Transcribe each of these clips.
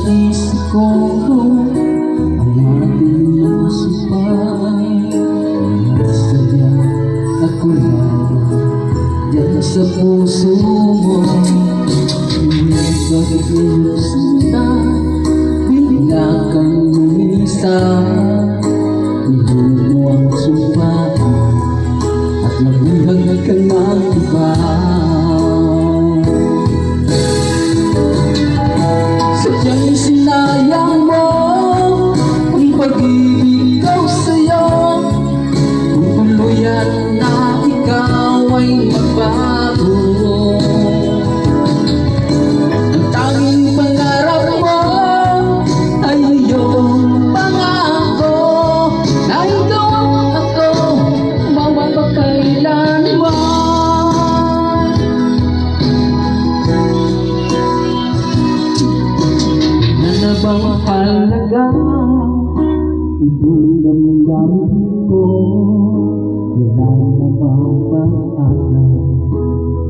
isip ko ang ating mga sumpay. Sadyang ako lang yan sa puso mo. Ngunit bakit sinta bigla kang lumisan? Ihulog mo ang sumpaan at nabuhag ka ng iba. Sadyang sinayang mo ang pag-ibig ko sa'yo. Kung tuluyan na ikaw ay magbago, ang tanging pangarap mo ay iyong pangako na ikaw ako mapapakailanman. Ano bang halaga itong damdamin ko? Wala na bang pag-asa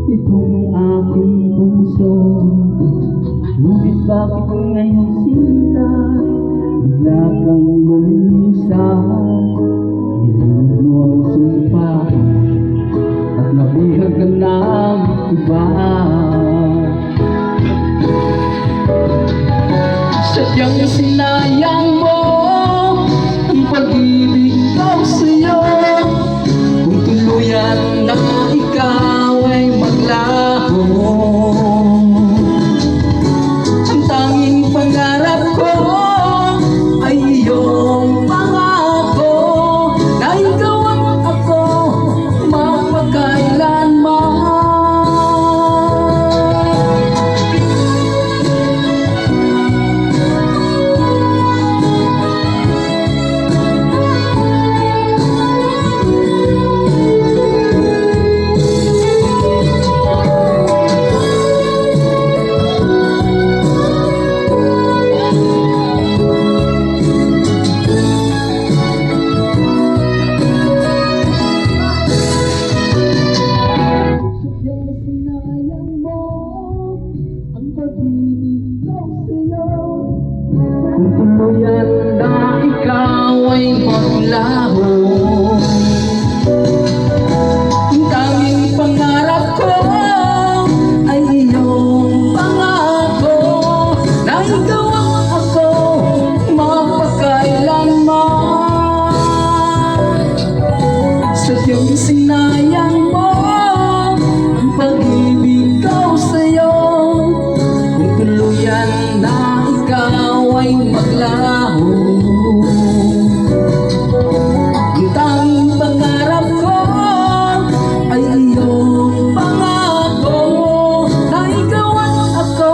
itong aking puso? Ngunit bakit ngayon sinta bigla kang lumisan? Nilunod mo ang sumpa at nabihag ka ng iba. Sadyang sinayang mo ang pag-ibig ko sa'yo. Kung tuluyan na ikaw ay maglaho, ang tanging pangarap ko ay iyong pangako na ikaw ang ako mapagkailanman. Kung tuluyan na ikaw ay maglaho, ang tanging pangarap ko ay iyong pangako na ikaw ang ako mapagkailanman. Sadyang sinayang mo ang pag-ibig ko sa'yo. Kung tuluyan na ikaw ay maglaho, ang tanging pangarap ko ay iyong pangako na ikaw at ako